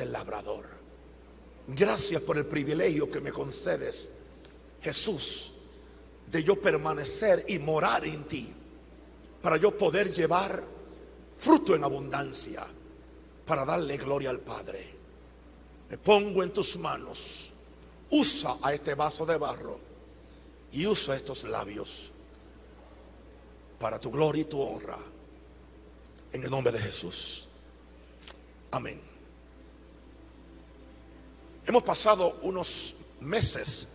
el labrador. Gracias por el privilegio que me concedes, Jesús, de yo permanecer y morar en ti, para yo poder llevar fruto en abundancia, para darle gloria al Padre. Me pongo en tus manos. Usa a este vaso de barro y usa estos labios para tu gloria y tu honra, en el nombre de Jesús. Amén. Hemos pasado unos meses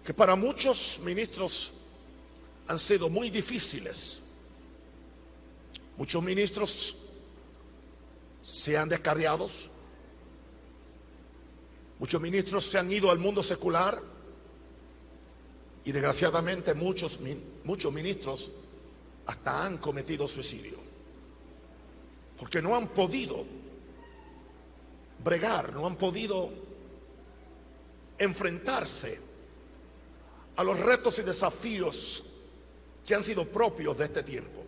que para muchos ministros han sido muy difíciles. Muchos ministros se han descarriado. Muchos ministros se han ido al mundo secular. Y desgraciadamente muchos ministros hasta han cometido suicidio, porque no han podido bregar, no han podido enfrentarse a los retos y desafíos que han sido propios de este tiempo.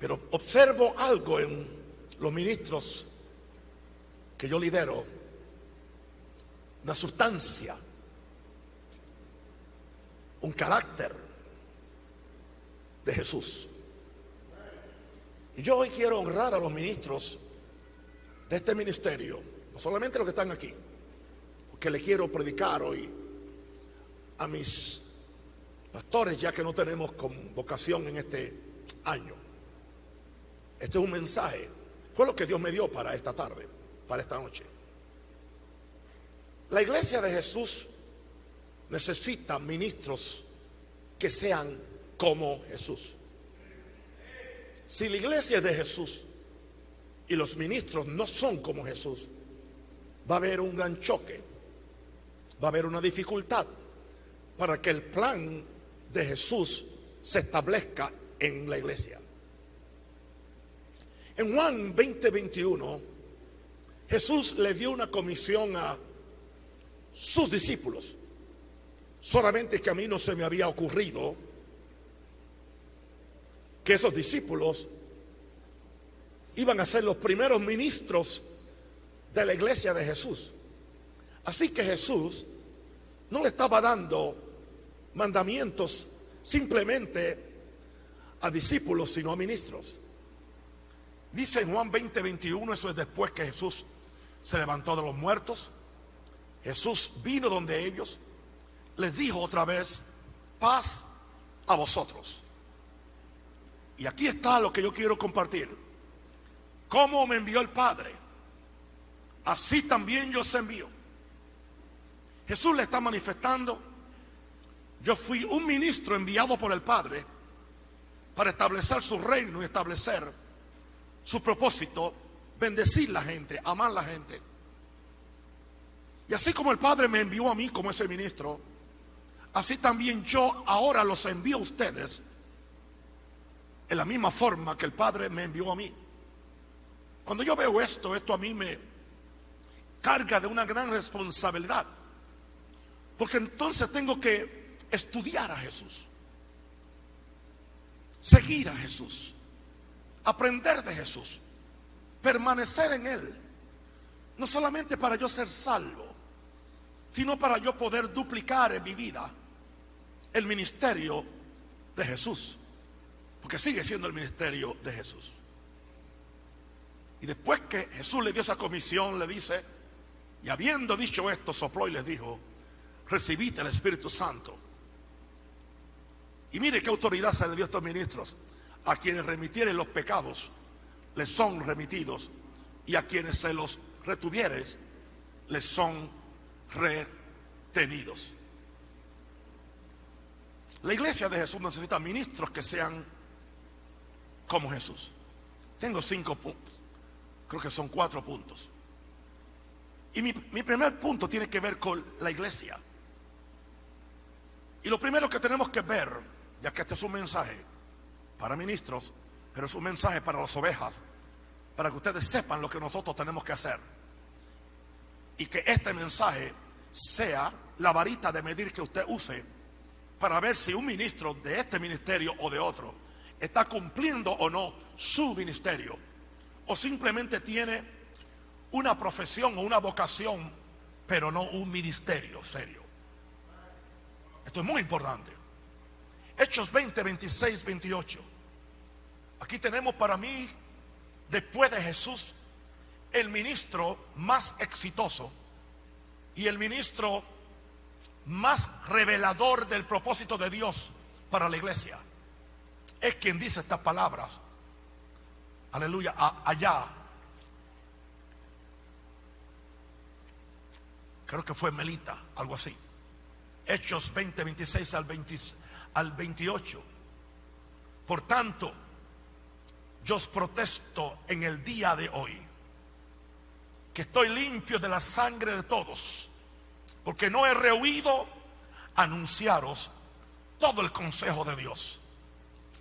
Pero observo algo en los ministros que yo lidero, una sustancia, un carácter de Jesús. Y yo hoy quiero honrar a los ministros de este ministerio, no solamente los que están aquí, porque le quiero predicar hoy a mis pastores, ya que no tenemos convocación en este año. Este es un mensaje, fue lo que Dios me dio para esta tarde, para esta noche. La iglesia de Jesús necesita ministros que sean como Jesús. Si la iglesia es de Jesús y los ministros no son como Jesús, va a haber un gran choque, va a haber una dificultad para que el plan de Jesús se establezca en la iglesia. En Juan 20:21, Jesús le dio una comisión a sus discípulos. Solamente que a mí no se me había ocurrido que esos discípulos iban a ser los primeros ministros de la iglesia de Jesús. Así que Jesús no le estaba dando mandamientos simplemente a discípulos, sino a ministros. Dice en Juan 20:21, eso es después que Jesús se levantó de los muertos. Jesús vino donde ellos, les dijo otra vez: paz a vosotros. Y aquí está lo que yo quiero compartir. Como me envió el Padre, así también yo os envío. Jesús le está manifestando: yo fui un ministro enviado por el Padre para establecer su reino y establecer su propósito, bendecir la gente, amar la gente. Y así como el Padre me envió a mí como ese ministro, así también yo ahora los envío a ustedes en la misma forma que el Padre me envió a mí. Cuando yo veo esto a mí me carga de una gran responsabilidad, porque entonces tengo que estudiar a Jesús, seguir a Jesús, aprender de Jesús, permanecer en Él, no solamente para yo ser salvo, sino para yo poder duplicar en mi vida el ministerio de Jesús, porque sigue siendo el ministerio de Jesús. Y después que Jesús le dio esa comisión, le dice, y habiendo dicho esto, sopló y les dijo: recibid el Espíritu Santo. Y mire qué autoridad se le dio a estos ministros: a quienes remitieren los pecados les son remitidos, y a quienes se los retuvieres les son retenidos. La iglesia de Jesús necesita ministros que sean como Jesús. Tengo 5 puntos, creo que son 4 puntos. Y mi primer punto tiene que ver con la iglesia. Y lo primero que tenemos que ver, ya que este es un mensaje para ministros, pero es un mensaje para las ovejas, para que ustedes sepan lo que nosotros tenemos que hacer, y que este mensaje sea la varita de medir que usted use para ver si un ministro de este ministerio o de otro está cumpliendo o no su ministerio, o simplemente tiene una profesión o una vocación, pero no un ministerio serio. Esto es muy importante. Hechos 20, 26, 28. Aquí tenemos para mí, después de Jesús, el ministro más exitoso y el ministro más revelador del propósito de Dios para la iglesia. Es quien dice estas palabras. Aleluya, allá. Creo que fue Melita, algo así. Hechos 20, 26 al 28. Por tanto, yo os protesto en el día de hoy que estoy limpio de la sangre de todos, porque no he rehuido anunciaros todo el consejo de Dios.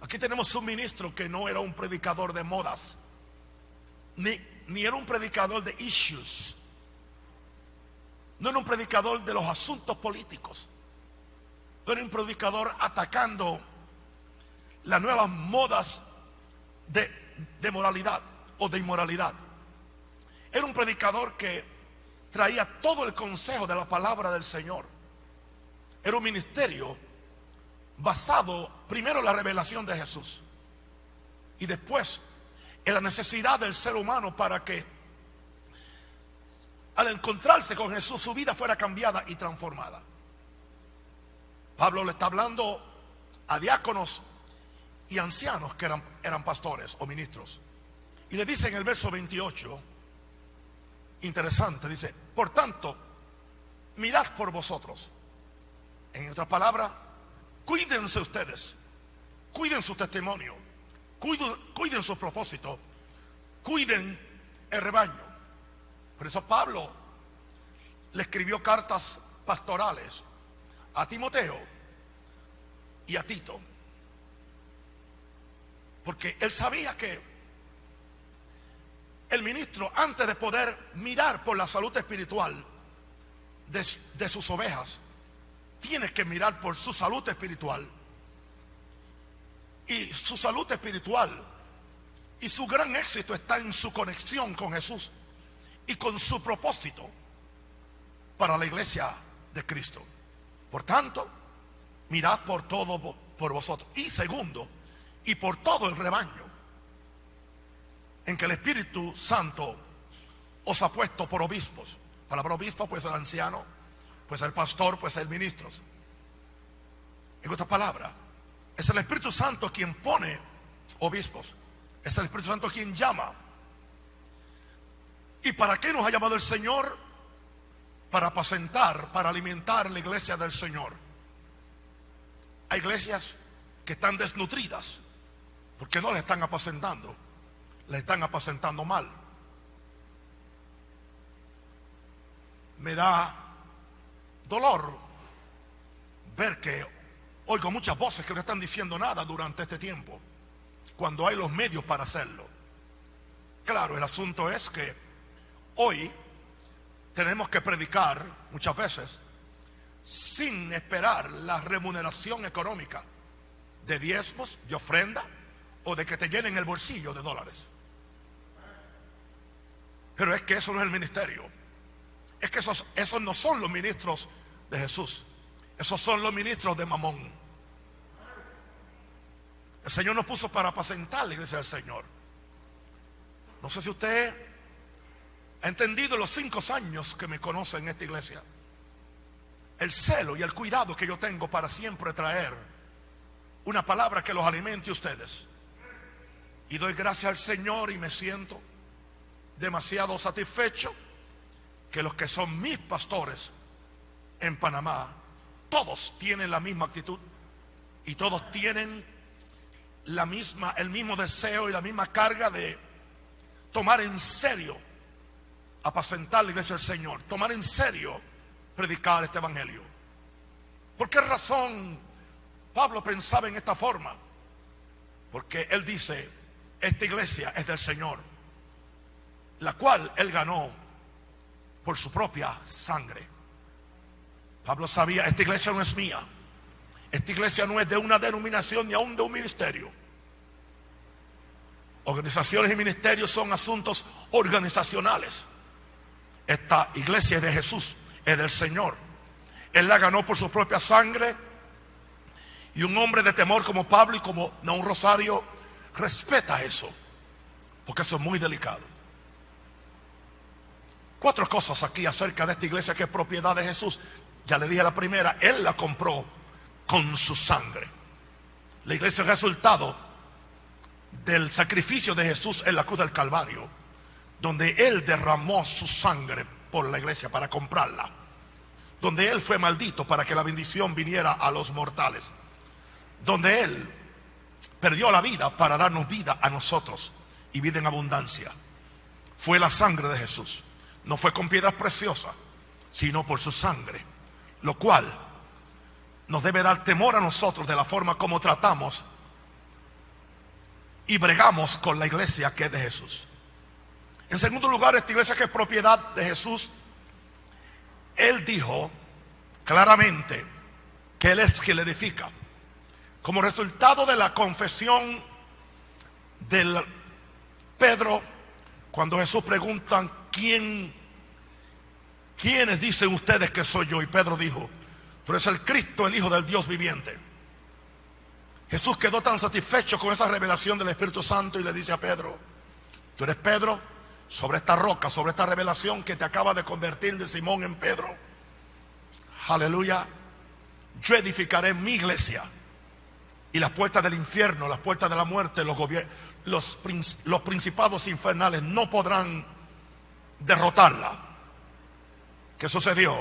Aquí tenemos un ministro que no era un predicador de modas, ni era un predicador de issues, no era un predicador de los asuntos políticos, no era un predicador atacando las nuevas modas de moralidad o de inmoralidad. Era un predicador que traía todo el consejo de la palabra del Señor. Era un ministerio basado primero en la revelación de Jesús y después en la necesidad del ser humano para que al encontrarse con Jesús su vida fuera cambiada y transformada. Pablo le está hablando a diáconos y ancianos que eran pastores o ministros, y le dice en el verso 28, interesante, dice: por tanto, mirad por vosotros. En otras palabras, cuídense ustedes, cuiden su testimonio, cuiden su propósito, cuiden el rebaño. Por eso Pablo le escribió cartas pastorales a Timoteo y a Tito, porque él sabía que el ministro, antes de poder mirar por la salud espiritual de sus ovejas, tiene que mirar por su salud espiritual. Y su salud espiritual y su gran éxito está en su conexión con Jesús y con su propósito para la iglesia de Cristo. Por tanto, mirad por todo por vosotros. Y segundo, y por todo el rebaño en que el Espíritu Santo os ha puesto por obispos. Palabra obispo puede ser anciano, puede ser pastor, puede ser ministros. En otras palabras, es el Espíritu Santo quien pone obispos, es el Espíritu Santo quien llama. ¿Y para qué nos ha llamado el Señor? Para apacentar, para alimentar la iglesia del Señor. Hay iglesias que están desnutridas porque no le están apacentando, le están apacentando mal. Me da dolor ver que oigo muchas voces que no están diciendo nada durante este tiempo, cuando hay los medios para hacerlo. Claro, el asunto es que hoy tenemos que predicar muchas veces sin esperar la remuneración económica de diezmos, de ofrenda o de que te llenen el bolsillo de dólares. Pero es que eso no es el ministerio. Es que esos no son los ministros de Jesús. Esos son los ministros de Mamón. El Señor nos puso para apacentar la iglesia del Señor. No sé si usted ha entendido los 5 años que me conoce en esta iglesia, el celo y el cuidado que yo tengo para siempre traer una palabra que los alimente a ustedes. Y doy gracias al Señor y me siento demasiado satisfecho que los que son mis pastores en Panamá, todos tienen la misma actitud y todos tienen el mismo deseo y la misma carga de tomar en serio, apacentar la iglesia del Señor, tomar en serio predicar este evangelio. ¿Por qué razón Pablo pensaba en esta forma? Porque él dice: esta iglesia es del Señor, la cual él ganó por su propia sangre. Pablo sabía: esta iglesia no es mía, esta iglesia no es de una denominación ni aún de un ministerio. Organizaciones y ministerios son asuntos organizacionales. Esta iglesia es de Jesús, es del Señor. Él la ganó por su propia sangre. Y un hombre de temor como Pablo y como Naún Rosario respeta eso, porque eso es muy delicado. 4 cosas aquí acerca de esta iglesia que es propiedad de Jesús. Ya le dije la primera, Él la compró con su sangre. La iglesia es resultado del sacrificio de Jesús en la cruz del Calvario, donde Él derramó su sangre por la iglesia para comprarla, donde Él fue maldito para que la bendición viniera a los mortales, donde Él perdió la vida para darnos vida a nosotros y vida en abundancia. Fue la sangre de Jesús. No fue con piedras preciosas, sino por su sangre, lo cual nos debe dar temor a nosotros de la forma como tratamos y bregamos con la iglesia que es de Jesús. En segundo lugar, esta iglesia que es propiedad de Jesús, Él dijo claramente que Él es quien la edifica. Como resultado de la confesión de Pedro, cuando Jesús preguntan ¿quiénes dicen ustedes que soy yo? Y Pedro dijo, tú eres el Cristo, el Hijo del Dios viviente. Jesús quedó tan satisfecho con esa revelación del Espíritu Santo y le dice a Pedro, tú eres Pedro, sobre esta roca, sobre esta revelación que te acaba de convertir de Simón en Pedro, aleluya, yo edificaré mi iglesia y las puertas del infierno, las puertas de la muerte, los principados infernales no podrán derrotarla. ¿Qué sucedió?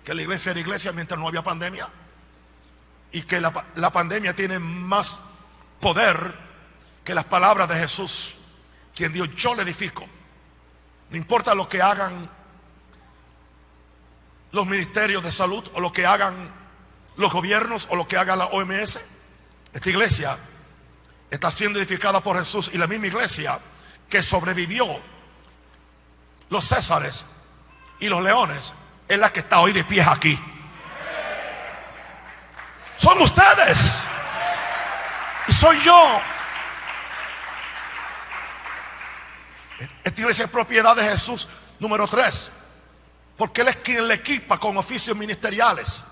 Que la iglesia era iglesia mientras no había pandemia, y que la pandemia tiene más poder que las palabras de Jesús, quien dijo, yo le edifico. No importa lo que hagan los ministerios de salud, o lo que hagan los gobiernos, o lo que haga la OMS, esta iglesia está siendo edificada por Jesús. Y la misma iglesia que sobrevivió los Césares y los leones es la que está hoy de pie aquí. Son ustedes y soy yo. Esta iglesia es propiedad de Jesús. Número 3, porque Él es quien le equipa con oficios ministeriales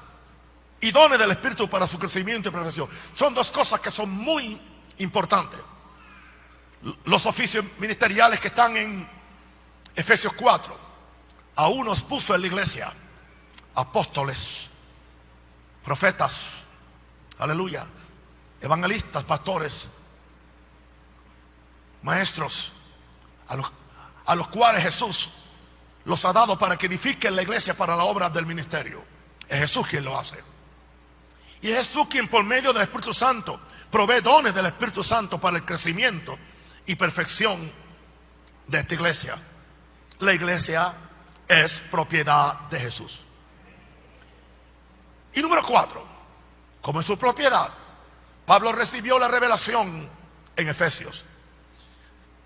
y dones del Espíritu para su crecimiento y perfección. Son 2 cosas que son muy importantes. Los oficios ministeriales que están en Efesios 4. A unos puso en la iglesia apóstoles, profetas, aleluya, evangelistas, pastores, maestros, a los cuales Jesús los ha dado para que edifiquen la iglesia para la obra del ministerio. Es Jesús quien lo hace. Y es Jesús quien por medio del Espíritu Santo provee dones del Espíritu Santo para el crecimiento y perfección de esta iglesia. La iglesia es propiedad de Jesús. Y número 4, como es su propiedad, Pablo recibió la revelación en Efesios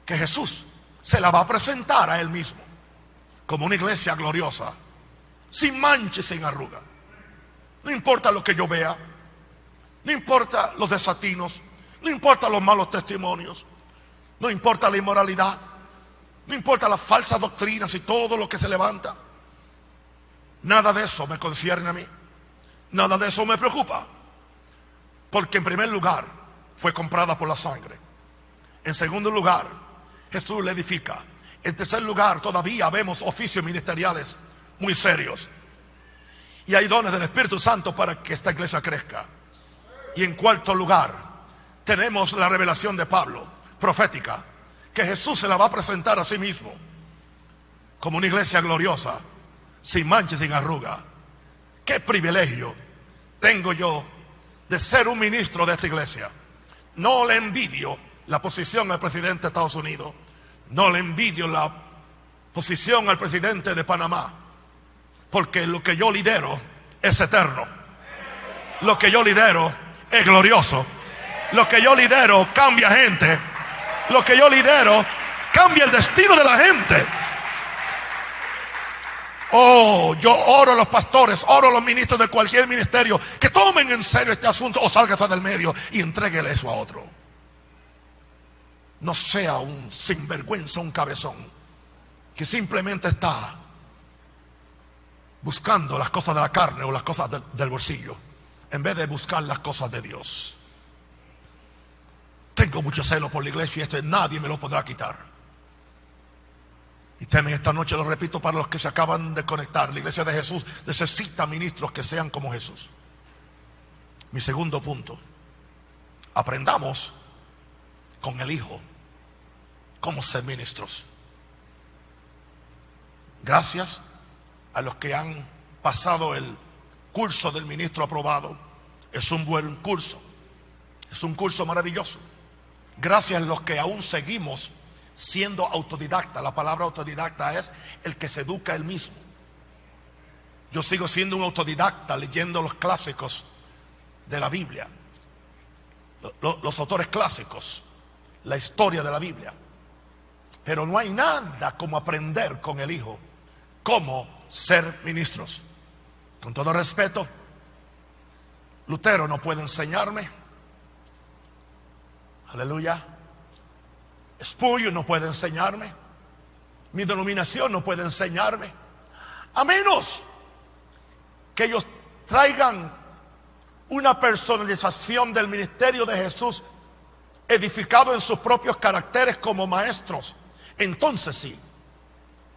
que Jesús se la va a presentar a Él mismo como una iglesia gloriosa, sin mancha y sin arruga. No importa lo que yo vea, no importa los desatinos, no importa los malos testimonios, no importa la inmoralidad, no importa las falsas doctrinas y todo lo que se levanta. Nada de eso me concierne a mí. Nada de eso me preocupa. Porque en primer lugar fue comprada por la sangre. En segundo lugar, Jesús le edifica. En tercer lugar, todavía vemos oficios ministeriales muy serios. Y hay dones del Espíritu Santo para que esta iglesia crezca. Y en cuarto lugar, tenemos la revelación de Pablo, profética, que Jesús se la va a presentar a sí mismo como una iglesia gloriosa, sin mancha y sin arruga. Qué privilegio tengo yo de ser un ministro de esta iglesia. No le envidio la posición al presidente de Estados Unidos, no le envidio la posición al presidente de Panamá, porque lo que yo lidero es eterno. Lo que yo lidero es glorioso. Lo que yo lidero cambia gente. Lo que yo lidero cambia el destino de la gente. Oh, yo oro a los pastores, oro a los ministros de cualquier ministerio que tomen en serio este asunto, o sálgase del medio y entréguele eso a otro. no sea un sinvergüenza, un cabezón, que simplemente está buscando las cosas de la carne o las cosas del bolsillo, en vez de buscar las cosas de Dios. Tengo mucho celo por la iglesia y nadie me lo podrá quitar. Y temen esta noche, lo repito para los que se acaban de conectar: la iglesia de Jesús necesita ministros que sean como Jesús. Mi segundo punto: aprendamos con el Hijo cómo ser ministros. Gracias a los que han pasado el curso del ministro aprobado. Es un buen curso, es un curso maravilloso. Gracias a los que aún seguimos siendo autodidacta. La palabra autodidacta es el que se educa él mismo. Yo sigo siendo un autodidacta, leyendo los clásicos de la Biblia, los autores clásicos, la historia de la Biblia. Pero no hay nada como aprender con el Hijo cómo ser ministros. Con todo respeto, Lutero no puede enseñarme. Aleluya. Spurgeon no puede enseñarme. Mi denominación no puede enseñarme, a menos que ellos traigan una personalización del ministerio de Jesús, edificado en sus propios caracteres como maestros. Entonces sí,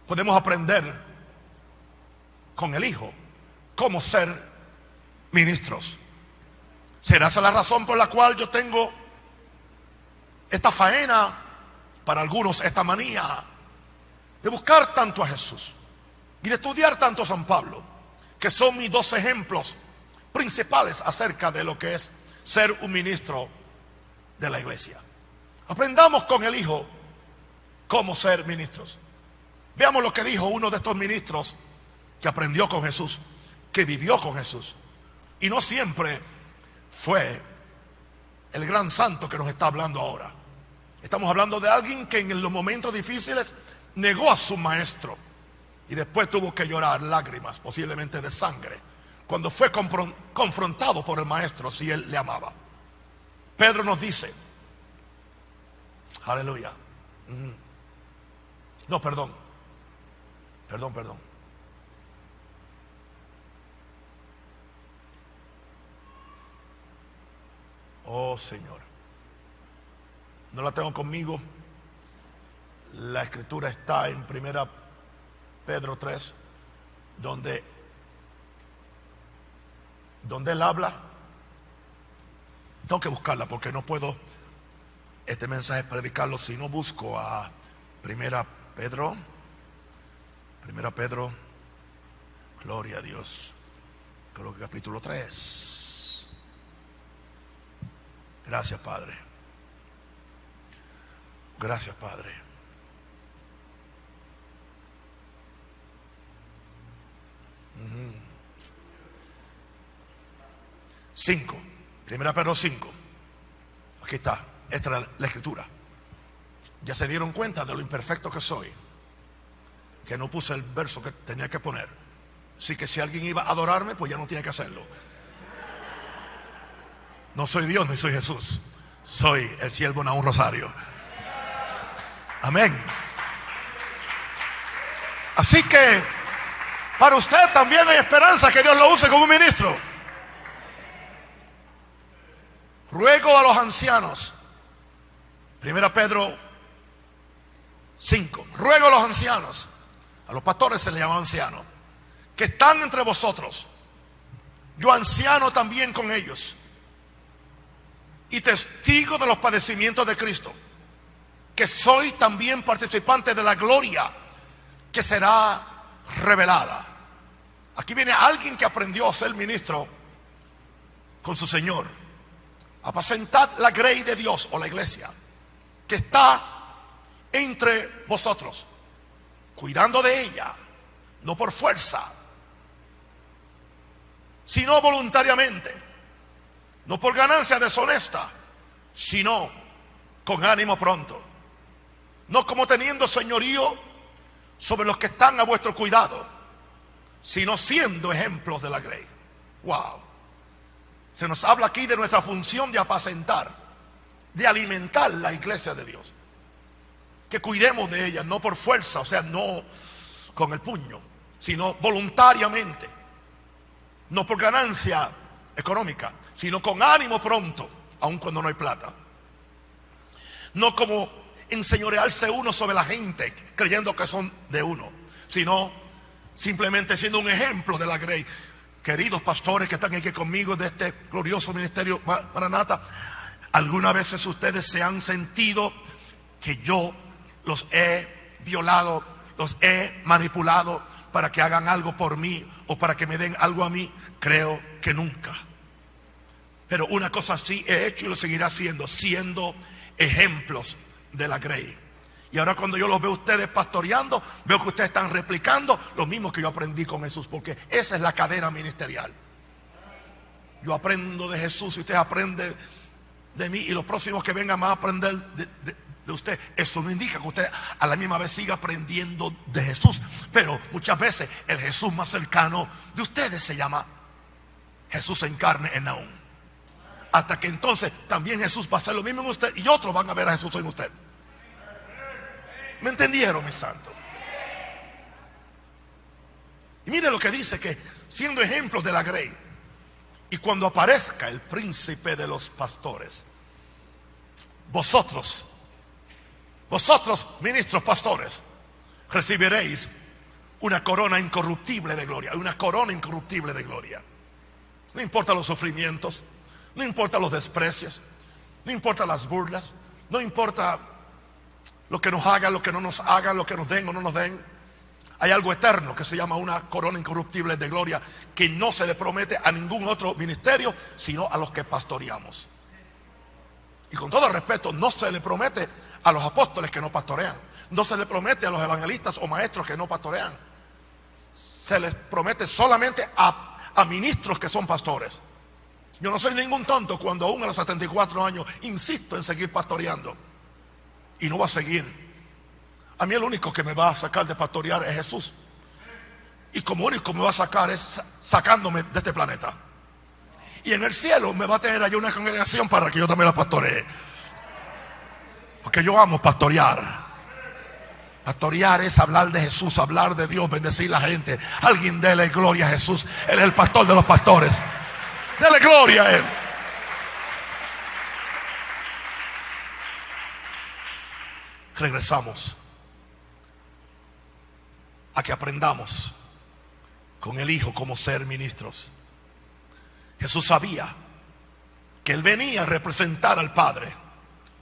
podemos aprender con el Hijo cómo ser ministros. ¿Será esa la razón por la cual yo tengo esta faena, para algunos esta manía, de buscar tanto a Jesús y de estudiar tanto a San Pablo, que son mis dos ejemplos principales acerca de lo que es ser un ministro de la iglesia? Aprendamos con el Hijo cómo ser ministros. Veamos lo que dijo uno de estos ministros que aprendió con Jesús, que vivió con Jesús, y no siempre fue el gran santo que nos está hablando ahora. Estamos hablando de alguien que en los momentos difíciles negó a su maestro y después tuvo que llorar lágrimas, posiblemente de sangre, cuando fue confrontado por el maestro si él le amaba. Pedro nos dice, aleluya, no, perdón, oh Señor, no la tengo conmigo. La escritura está en 1 Pedro 3, donde él habla. Tengo que buscarla porque no puedo este mensaje predicarlo si no busco a 1 Pedro, gloria a Dios, creo que capítulo 3. Gracias, Padre. Gracias, Padre. Cinco, 1 Pedro 5. Aquí está, esta es la escritura. Ya se dieron cuenta de lo imperfecto que soy, que no puse el verso que tenía que poner. Así que si alguien iba a adorarme, pues ya no tiene que hacerlo. No soy Dios ni soy Jesús, soy el siervo Nahum Rosario. Amén. Así que para usted también hay esperanza, que Dios lo use como un ministro. Ruego a los ancianos, 1 Pedro 5, ruego a los ancianos, a los pastores se les llama ancianos, que están entre vosotros, yo anciano también con ellos, y testigo de los padecimientos de Cristo, que soy también participante de la gloria que será revelada. Aquí viene alguien que aprendió a ser ministro con su Señor. Apacentad la grey de Dios, o la iglesia, que está entre vosotros, cuidando de ella, no por fuerza, sino voluntariamente, no por ganancia deshonesta, sino con ánimo pronto, no como teniendo señorío sobre los que están a vuestro cuidado, sino siendo ejemplos de la grey. Wow. Se nos habla aquí de nuestra función de apacentar, de alimentar la iglesia de Dios. que cuidemos de ellas, no por fuerza, o sea, no con el puño, sino voluntariamente, no por ganancia económica, sino con ánimo pronto, aun cuando no hay plata. No como enseñorearse uno sobre la gente, creyendo que son de uno, sino simplemente siendo un ejemplo de la grey. Queridos pastores que están aquí conmigo de este glorioso ministerio Maranata, algunas veces ustedes se han sentido que yo los he violado, los he manipulado para que hagan algo por mí o para que me den algo a mí. Creo que nunca. Pero una cosa sí he hecho y lo seguiré haciendo, siendo ejemplos de la grey. Y ahora cuando yo los veo ustedes pastoreando, veo que ustedes están replicando lo mismo que yo aprendí con Jesús, porque esa es la cadena ministerial. Yo aprendo de Jesús y ustedes aprenden de mí, y los próximos que vengan van a aprender de usted. Eso no indica que usted a la misma vez siga aprendiendo de Jesús, pero muchas veces el Jesús más cercano de ustedes se llama Jesús en carne en Naúm. Hasta que entonces también Jesús va a hacer lo mismo en usted y otros van a ver a Jesús en usted. ¿Me entendieron, mis santos? Y mire lo que dice, que siendo ejemplos de la grey, y cuando aparezca el príncipe de los pastores, vosotros ministros pastores, recibiréis una corona incorruptible de gloria. Una corona incorruptible de gloria. No importa los sufrimientos, no importa los desprecios, no importa las burlas, no importa lo que nos hagan, lo que no nos hagan, lo que nos den o no nos den. Hay algo eterno que se llama una corona incorruptible de gloria, que no se le promete a ningún otro ministerio, sino a los que pastoreamos. Y con todo respeto, no se le promete a los apóstoles que no pastorean, no se le promete a los evangelistas o maestros que no pastorean. Se les promete solamente a ministros que son pastores. Yo no soy ningún tonto cuando aún a los 74 años insisto en seguir pastoreando. Y no va a seguir. A mí el único que me va a sacar de pastorear es Jesús. Y como único me va a sacar es sacándome de este planeta. Y en el cielo me va a tener allí una congregación para que yo también la pastoree. Porque yo amo pastorear. Pastorear es hablar de Jesús, hablar de Dios, bendecir a la gente. Alguien dele gloria a Jesús. Él es el pastor de los pastores. Dele gloria a Él. Regresamos a que aprendamos con el Hijo cómo ser ministros. Jesús sabía que Él venía a representar al Padre,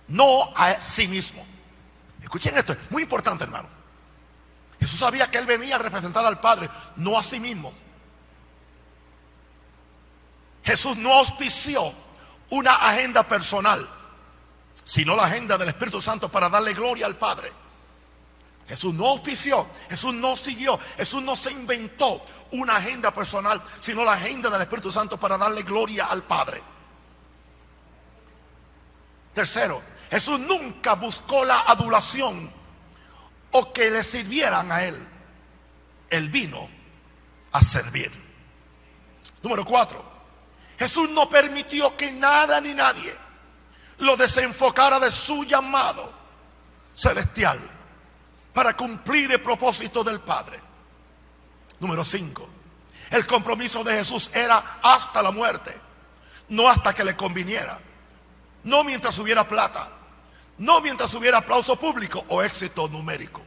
no a sí mismo. Escuchen esto, es muy importante, hermano. Jesús sabía que Él venía a representar al Padre, no a sí mismo. Jesús no auspició una agenda personal, sino la agenda del Espíritu Santo para darle gloria al Padre. Jesús no auspició, Jesús no siguió, Jesús no se inventó una agenda personal, sino la agenda del Espíritu Santo para darle gloria al Padre. Tercero, Jesús nunca buscó la adulación o que le sirvieran a Él. Él vino a servir. Número 4, Jesús no permitió que nada ni nadie lo desenfocara de su llamado celestial para cumplir el propósito del Padre. Número 5, el compromiso de Jesús era hasta la muerte, no hasta que le conviniera, no mientras hubiera plata, no mientras hubiera aplauso público o éxito numérico.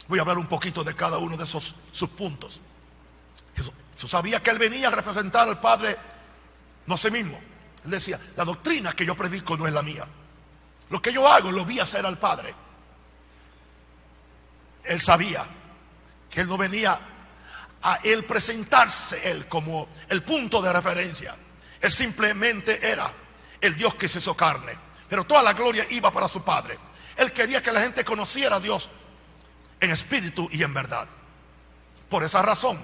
Voy a hablar un poquito de cada uno de esos subpuntos. Jesús sabía que Él venía a representar al Padre, no a sí mismo. Él decía, la doctrina que yo predico no es la mía. Lo que yo hago lo vi hacer al Padre. Él sabía que Él no venía a Él presentarse Él como el punto de referencia. Él simplemente era el Dios que se hizo carne, pero toda la gloria iba para su Padre. Él quería que la gente conociera a Dios en espíritu y en verdad. Por esa razón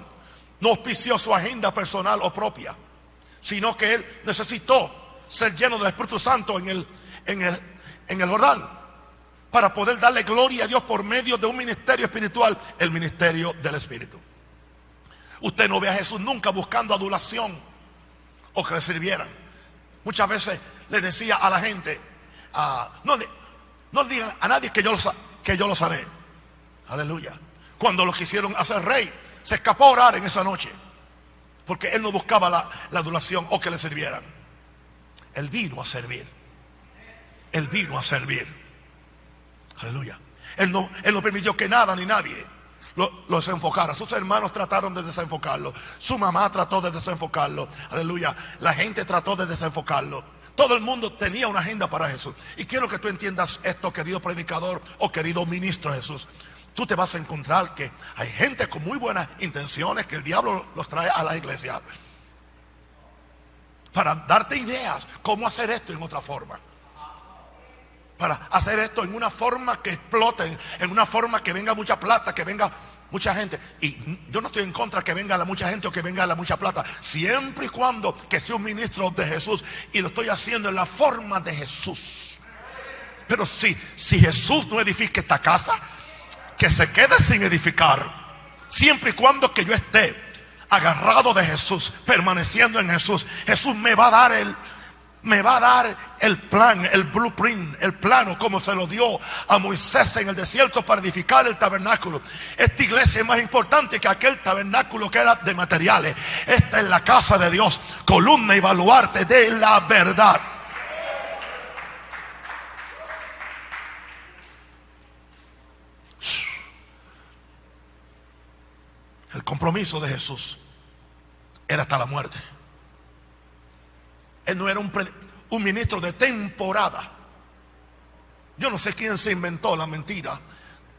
no auspició su agenda personal o propia, sino que Él necesitó ser lleno del Espíritu Santo en el Jordán para poder darle gloria a Dios por medio de un ministerio espiritual, el ministerio del Espíritu. Usted no ve a Jesús nunca buscando adulación o que le sirvieran. Muchas veces le decía a la gente, No digan a nadie que yo lo sané. Aleluya. Cuando lo quisieron hacer rey, se escapó a orar en esa noche, porque él no buscaba la adulación o que le sirvieran. Él vino a servir. Él vino a servir. Aleluya. Él no permitió que nada ni nadie lo desenfocara. Sus hermanos trataron de desenfocarlo. Su mamá trató de desenfocarlo. Aleluya. La gente trató de desenfocarlo. Todo el mundo tenía una agenda para Jesús. Y quiero que tú entiendas esto, querido predicador o querido ministro Jesús. Tú te vas a encontrar que hay gente con muy buenas intenciones que el diablo los trae a la iglesia para darte ideas cómo hacer esto en otra forma, para hacer esto en una forma que explote, en una forma que venga mucha plata, que venga mucha gente. Y yo no estoy en contra que venga la mucha gente o que venga la mucha plata, siempre y cuando que sea un ministro de Jesús, y lo estoy haciendo en la forma de Jesús. Pero si Jesús no edifica esta casa, que se quede sin edificar, siempre y cuando que yo esté agarrado de Jesús, permaneciendo en Jesús. Jesús me va a dar el plan, el blueprint, el plano, como se lo dio a Moisés en el desierto para edificar el tabernáculo. Esta iglesia es más importante que aquel tabernáculo que era de materiales. Esta es la casa de Dios, columna y baluarte de la verdad. El compromiso de Jesús era hasta la muerte. Él no era un ministro de temporada. Yo no sé quién se inventó la mentira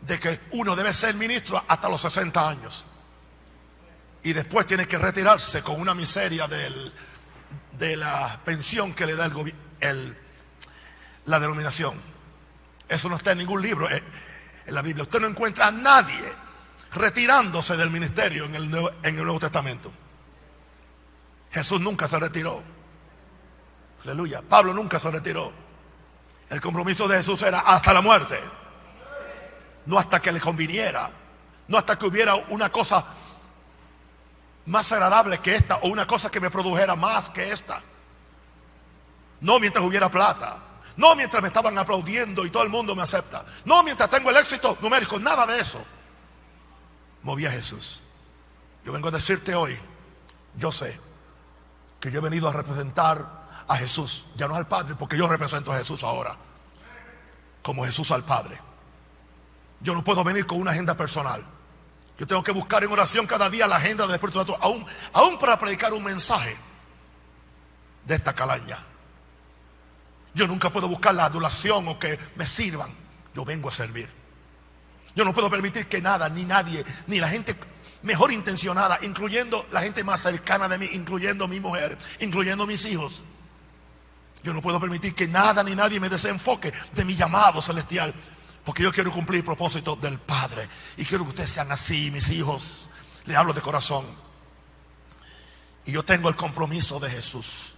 de que uno debe ser ministro hasta los 60 años y después tiene que retirarse con una miseria de la pensión que le da la denominación. Eso no está en ningún libro en la Biblia. Usted no encuentra a nadie retirándose del ministerio en el Nuevo Testamento. Jesús nunca se retiró. Aleluya. Pablo nunca se retiró. El compromiso de Jesús era hasta la muerte, no hasta que le conviniera, no hasta que hubiera una cosa más agradable que esta, o una cosa que me produjera más que esta. No mientras hubiera plata, no mientras me estaban aplaudiendo y todo el mundo me acepta, no mientras tengo el éxito numérico, nada de eso movía a Jesús. Yo vengo a decirte hoy, yo sé que yo he venido a representar a Jesús, ya no al Padre, porque yo represento a Jesús ahora, como Jesús al Padre. Yo no puedo venir con una agenda personal. Yo tengo que buscar en oración cada día la agenda del Espíritu Santo, aún para predicar un mensaje de esta calaña. Yo nunca puedo buscar la adulación o que me sirvan. Yo vengo a servir. Yo no puedo permitir que nada, ni nadie, ni la gente mejor intencionada, incluyendo la gente más cercana de mí, incluyendo mi mujer, incluyendo mis hijos. Yo no puedo permitir que nada ni nadie me desenfoque de mi llamado celestial, porque yo quiero cumplir el propósito del Padre. Y quiero que ustedes sean así, mis hijos. Les hablo de corazón. Y yo tengo el compromiso de Jesús.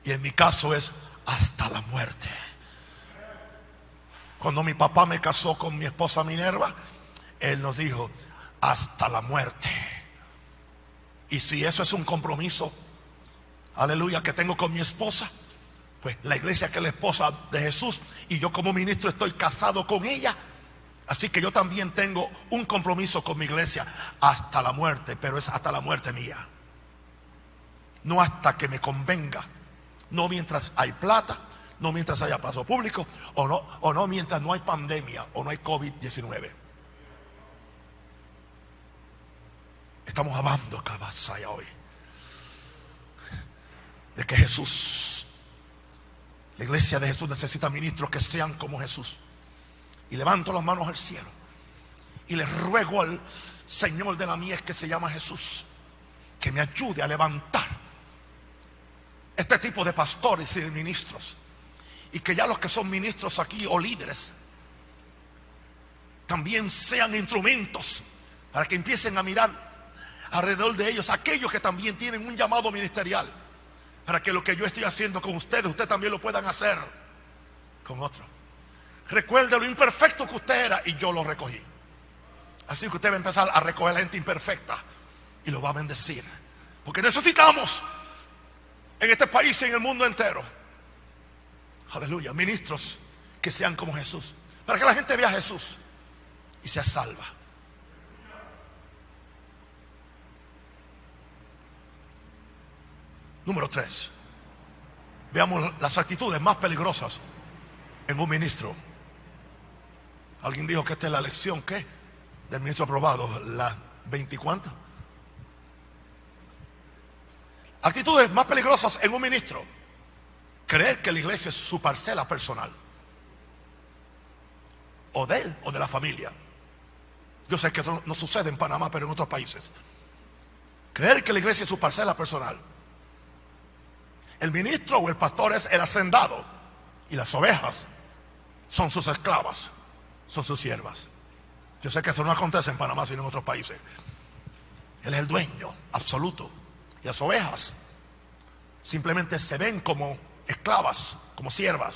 Y en mi caso es hasta la muerte. Cuando mi papá me casó con mi esposa Minerva, él nos dijo hasta la muerte. Y si eso es un compromiso, aleluya, que tengo con mi esposa, pues la iglesia que es la esposa de Jesús, y yo como ministro estoy casado con ella, así que yo también tengo un compromiso con mi iglesia hasta la muerte, pero es hasta la muerte mía, no hasta que me convenga, no mientras hay plata, no mientras haya paso público, o no mientras no hay pandemia o no hay COVID-19. Estamos hablando, Cabasaya, hoy de que Jesús, la iglesia de Jesús necesita ministros que sean como Jesús. Y levanto las manos al cielo y le ruego al Señor de la mies, que se llama Jesús, que me ayude a levantar este tipo de pastores y de ministros, y que ya los que son ministros aquí o líderes también sean instrumentos para que empiecen a mirar alrededor de ellos aquellos que también tienen un llamado ministerial, para que lo que yo estoy haciendo con ustedes también lo puedan hacer con otros. Recuerde lo imperfecto que usted era y yo lo recogí. Así que usted va a empezar a recoger a la gente imperfecta y lo va a bendecir, porque necesitamos en este país y en el mundo entero, aleluya, ministros que sean como Jesús, para que la gente vea a Jesús y sea salva. Número 3, veamos las actitudes más peligrosas en un ministro. Alguien dijo que esta es la lección, ¿qué? Del ministro aprobado, la 20 y cuánta. Actitudes más peligrosas en un ministro: creer que la iglesia es su parcela personal, o de él o de la familia. Yo sé que esto no sucede en Panamá, pero en otros países. Creer que la iglesia es su parcela personal. El ministro o el pastor es el hacendado y las ovejas son sus esclavas, son sus siervas. Yo sé que eso no acontece en Panamá, sino en otros países. Él es el dueño absoluto y las ovejas simplemente se ven como esclavas, como siervas.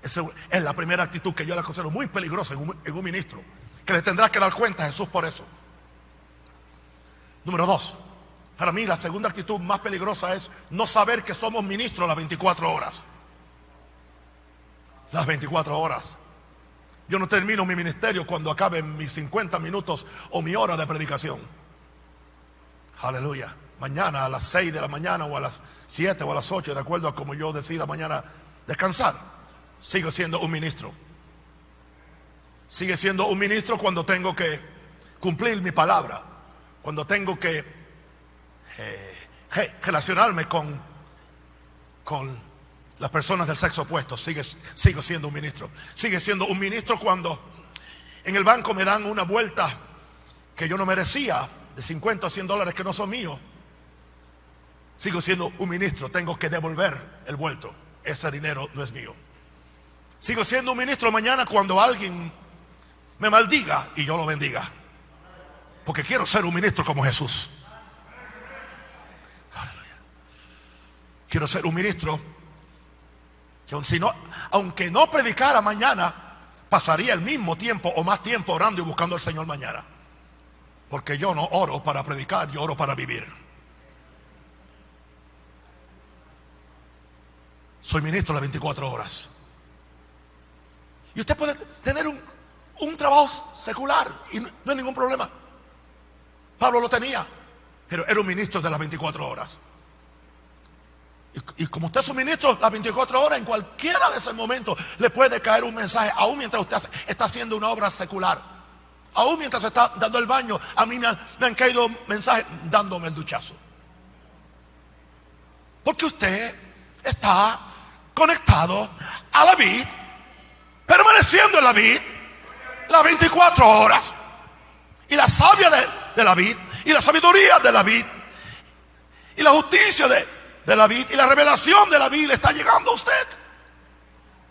Esa es la primera actitud que yo la considero muy peligrosa en un ministro, que le tendrá que dar cuenta a Jesús por eso. Número 2, para mí la segunda actitud más peligrosa es no saber que somos ministros las 24 horas. Las 24 horas. Yo no termino mi ministerio cuando acaben mis 50 minutos o mi hora de predicación. Aleluya. Mañana a las 6 de la mañana o a las 7 o a las 8, de acuerdo a como yo decida mañana descansar, sigo siendo un ministro. Sigue siendo un ministro cuando tengo que cumplir mi palabra, cuando tengo que relacionarme con las personas del sexo opuesto. Sigo siendo un ministro. Sigue siendo un ministro cuando en el banco me dan una vuelta que yo no merecía, de 50 o 100 dólares que no son míos. Sigo siendo un ministro. Tengo que devolver el vuelto. Ese dinero no es mío. Sigo siendo un ministro mañana cuando alguien me maldiga y yo lo bendiga, porque quiero ser un ministro como Jesús. Aleluya. Quiero ser un ministro que aunque no predicara mañana, pasaría el mismo tiempo o más tiempo orando y buscando al Señor mañana, porque yo no oro para predicar, yo oro para vivir. Soy ministro las 24 horas. Y usted puede tener un trabajo secular y no hay ningún problema. Pablo lo tenía, pero era un ministro de las 24 horas. Y como usted es un ministro las 24 horas, en cualquiera de esos momentos le puede caer un mensaje, aún mientras usted está haciendo una obra secular. Aún mientras se está dando el baño, a mí me han caído mensajes dándome el duchazo. Porque usted está conectado a la vid, permaneciendo en la vid las 24 horas. Y la savia de la vid, y la sabiduría de la vid, y la justicia de la vid, y la revelación de la vid le está llegando a usted.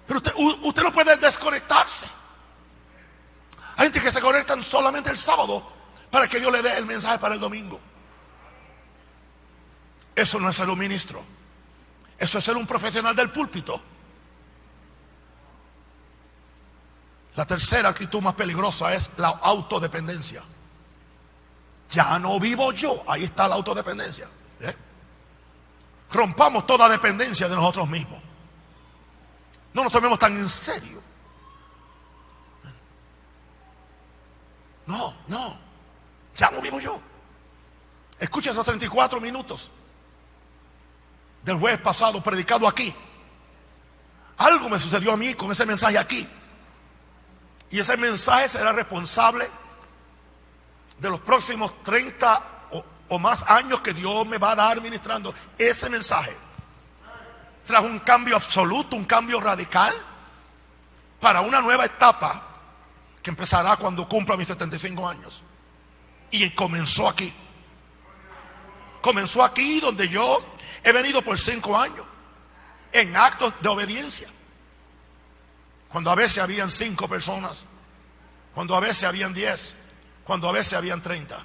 Pero usted no puede desconectarse. Hay gente que se conectan solamente el sábado para que Dios le dé el mensaje para el domingo. Eso no es ser un ministro. Eso es ser un profesional del púlpito. La tercera actitud más peligrosa es la autodependencia. Ya no vivo yo. Ahí está la autodependencia. Rompamos toda dependencia de nosotros mismos. No nos tomemos tan en serio. No. Ya no vivo yo. Escucha esos 34 minutos del jueves pasado predicado aquí. Algo me sucedió a mí con ese mensaje aquí. Y ese mensaje será responsable de los próximos 30 o más años que Dios me va a dar ministrando. Ese mensaje trajo un cambio absoluto, un cambio radical para una nueva etapa que empezará cuando cumpla mis 75 años. Y comenzó aquí. Comenzó aquí, donde yo he venido por 5 años en actos de obediencia. Cuando a veces habían 5 personas, cuando a veces habían 10, cuando a veces habían 30.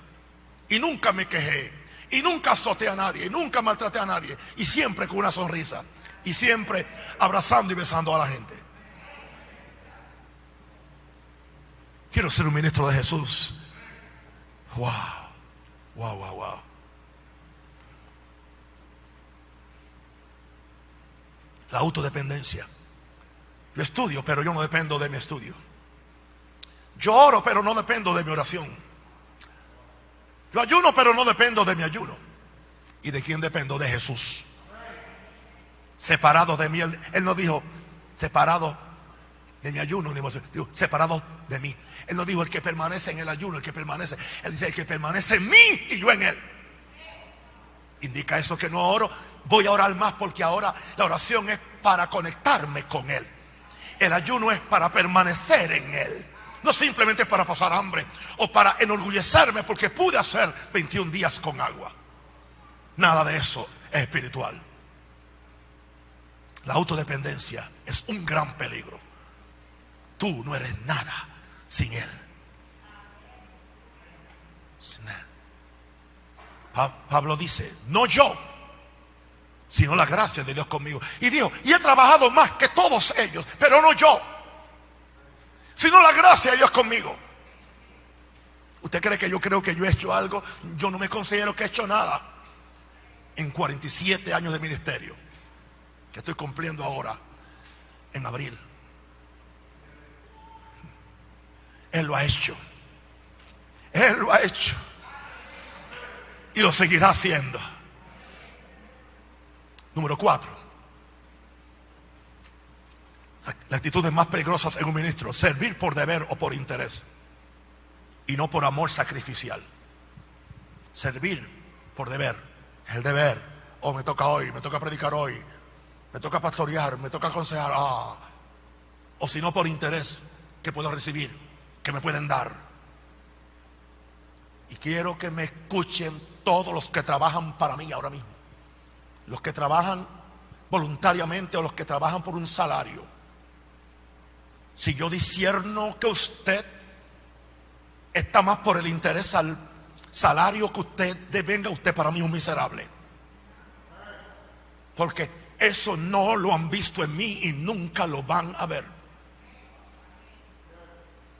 Y nunca me quejé, y nunca azoté a nadie, y nunca maltraté a nadie, y siempre con una sonrisa, y siempre abrazando y besando a la gente. Quiero ser un ministro de Jesús. Wow. La autodependencia. Yo estudio, pero yo no dependo de mi estudio. Yo oro, pero no dependo de mi oración. Yo ayuno, pero no dependo de mi ayuno. ¿Y de quién dependo? De Jesús. Separado de mí. Él no dijo separado de mi ayuno, dijo separado de mí. Él no dijo el que permanece en el ayuno, el que permanece. Él dice el que permanece en mí y yo en él. Indica eso que no oro. Voy a orar más porque ahora la oración es para conectarme con él. El ayuno es para permanecer en él. No simplemente para pasar hambre o para enorgullecerme porque pude hacer 21 días con agua. Nada de eso es espiritual. La autodependencia es un gran peligro. Tú no eres nada sin él. Sin él. Pablo dice, no yo, sino la gracia de Dios conmigo. Y dijo, y he trabajado más que todos ellos, pero no yo, sino la gracia de Dios conmigo. ¿Usted cree que yo creo que yo he hecho algo? Yo no me considero que he hecho nada en 47 años de ministerio, que estoy cumpliendo ahora en abril. Él lo ha hecho. Él lo ha hecho. Y lo seguirá haciendo. Número 4. Las actitudes más peligrosas en un ministro: servir por deber o por interés, y no por amor sacrificial. Servir por deber, es el deber. Oh, me toca hoy, me toca predicar hoy, me toca pastorear, me toca aconsejar. O si no, por interés que puedo recibir, que me pueden dar. Y quiero que me escuchen todos los que trabajan para mí ahora mismo, los que trabajan voluntariamente o los que trabajan por un salario. Si yo discierno que usted está más por el interés al salario que usted devenga, usted para mí es un miserable, porque eso no lo han visto en mí y nunca lo van a ver.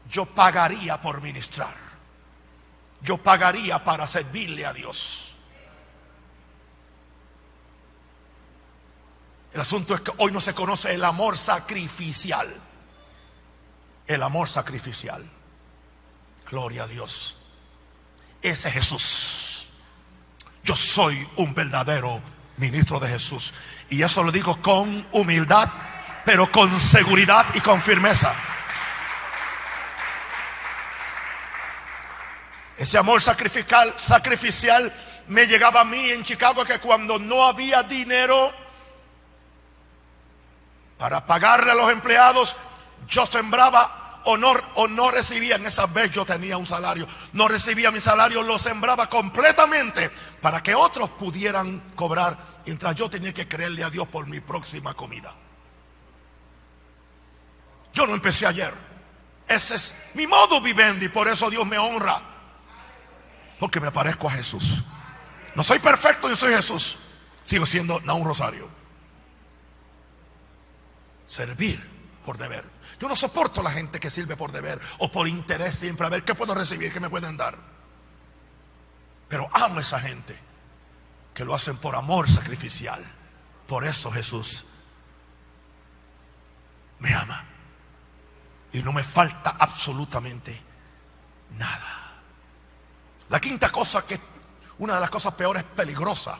Yo pagaría por ministrar. Yo pagaría para servirle a Dios. El asunto es que hoy no se conoce el amor sacrificial. El amor sacrificial. Gloria a Dios. Ese es Jesús. Yo soy un verdadero ministro de Jesús. Y eso lo digo con humildad, pero con seguridad y con firmeza. Ese amor sacrificial me llegaba a mí en Chicago, que cuando no había dinero para pagarle a los empleados, yo sembraba o no recibía. En esa vez yo tenía un salario, no recibía mi salario, lo sembraba completamente para que otros pudieran cobrar, mientras yo tenía que creerle a Dios por mi próxima comida. Yo no empecé ayer. Ese es mi modo vivendi, por eso Dios me honra, porque me parezco a Jesús. No soy perfecto, yo soy Jesús. Sigo siendo Nahum Rosario. Servir por deber. Yo no soporto a la gente que sirve por deber o por interés, siempre a ver qué puedo recibir, qué me pueden dar. Pero amo a esa gente que lo hacen por amor sacrificial. Por eso Jesús me ama y no me falta absolutamente nada. La quinta cosa, que es una de las cosas peores, peligrosas,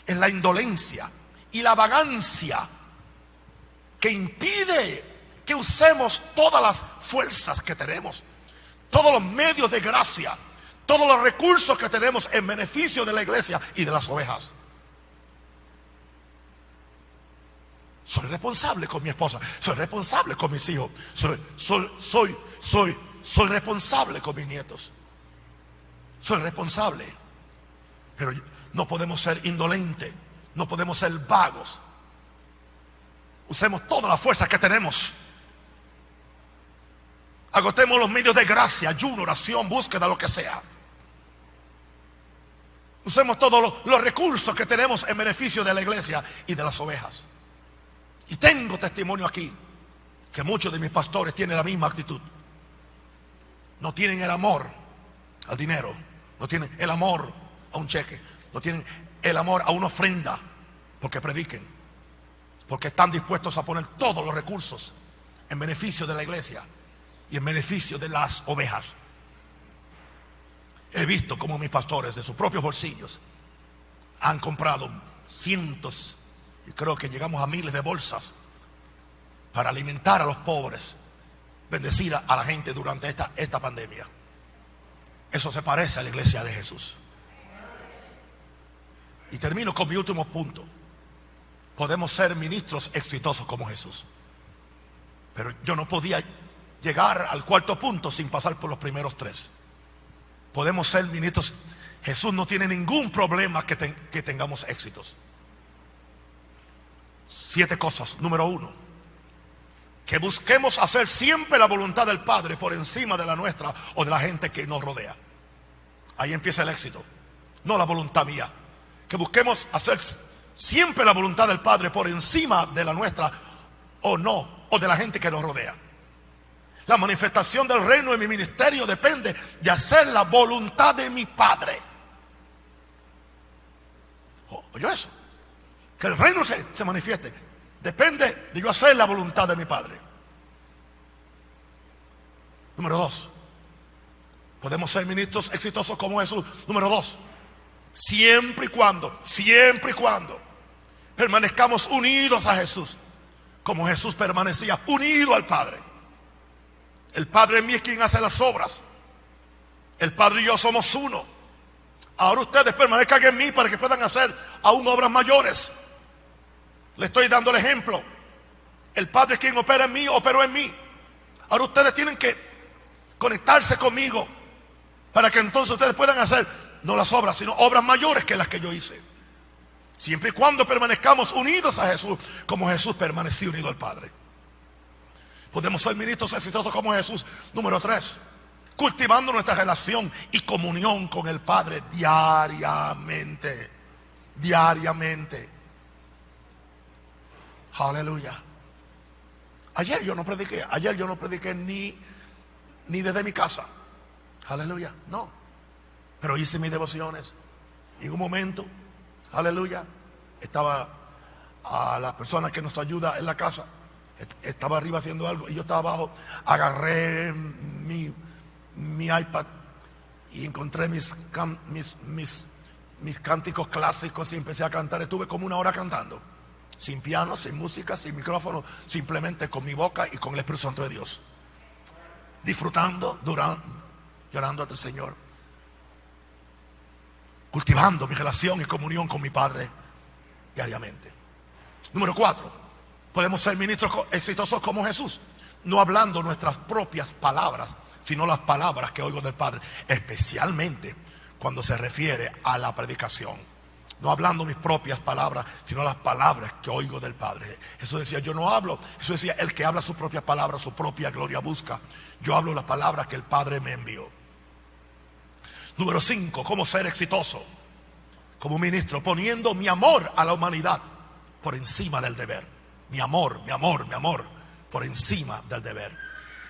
es la indolencia y la vagancia, que impide que usemos todas las fuerzas que tenemos, todos los medios de gracia, todos los recursos que tenemos en beneficio de la iglesia y de las ovejas. Soy responsable con mi esposa, soy responsable con mis hijos, soy responsable con mis nietos. Soy responsable, pero no podemos ser indolentes, no podemos ser vagos. Usemos toda la fuerza que tenemos. Agotemos los medios de gracia, ayuno, oración, búsqueda, lo que sea. Usemos todos los recursos que tenemos en beneficio de la iglesia y de las ovejas. Y tengo testimonio aquí que muchos de mis pastores tienen la misma actitud. No tienen el amor al dinero, no tienen el amor a un cheque, no tienen el amor a una ofrenda, porque prediquen, porque están dispuestos a poner todos los recursos en beneficio de la iglesia y en beneficio de las ovejas. He visto como mis pastores de sus propios bolsillos han comprado cientos, y creo que llegamos a miles de bolsas para alimentar a los pobres, bendecir a la gente durante esta pandemia. Eso se parece a la iglesia de Jesús. Y termino con mi último punto. Podemos ser ministros exitosos como Jesús. Pero yo no podía llegar al cuarto punto sin pasar por los primeros tres. Podemos ser ministros. Jesús no tiene ningún problema que tengamos éxitos. 7 cosas. Número 1, que busquemos hacer siempre la voluntad del Padre por encima de la nuestra o de la gente que nos rodea. Ahí empieza el éxito, no la voluntad mía. Que busquemos hacer siempre la voluntad del Padre por encima de la nuestra o de la gente que nos rodea. La manifestación del reino en mi ministerio depende de hacer la voluntad de mi Padre. ¿Oyó eso? Que el reino se manifieste depende de yo hacer la voluntad de mi Padre. Número 2, podemos ser ministros exitosos como Jesús. Número 2, siempre y cuando permanezcamos unidos a Jesús, como Jesús permanecía unido al Padre. El Padre en mí es quien hace las obras. El Padre y yo somos uno. Ahora ustedes permanezcan en mí para que puedan hacer aún obras mayores. Le estoy dando el ejemplo. El Padre es quien opera en mí, operó en mí. Ahora ustedes tienen que conectarse conmigo para que entonces ustedes puedan hacer no las obras, sino obras mayores que las que yo hice. Siempre y cuando permanezcamos unidos a Jesús, como Jesús permaneció unido al Padre. Podemos ser ministros exitosos como Jesús. Número 3, cultivando nuestra relación y comunión con el Padre diariamente. Aleluya. Ayer yo no prediqué ni desde mi casa. Aleluya, no. Pero hice mis devociones. Y en un momento, aleluya, estaba a la persona que nos ayuda en la casa, estaba arriba haciendo algo y yo estaba abajo. Agarré mi iPad y encontré mis cánticos clásicos y empecé a cantar. Estuve como 1 hora cantando, sin piano, sin música, sin micrófono, simplemente con mi boca y con el Espíritu Santo de Dios, disfrutando, llorando ante el Señor, cultivando mi relación y comunión con mi Padre diariamente. Número 4, podemos ser ministros exitosos como Jesús, no hablando nuestras propias palabras, sino las palabras que oigo del Padre, especialmente cuando se refiere a la predicación. No hablando mis propias palabras, sino las palabras que oigo del Padre. Eso decía, yo no hablo. Eso decía, el que habla sus propias palabras, su propia gloria busca. Yo hablo las palabras que el Padre me envió. Número 5, cómo ser exitoso como ministro, poniendo mi amor a la humanidad por encima del deber. Mi amor por encima del deber.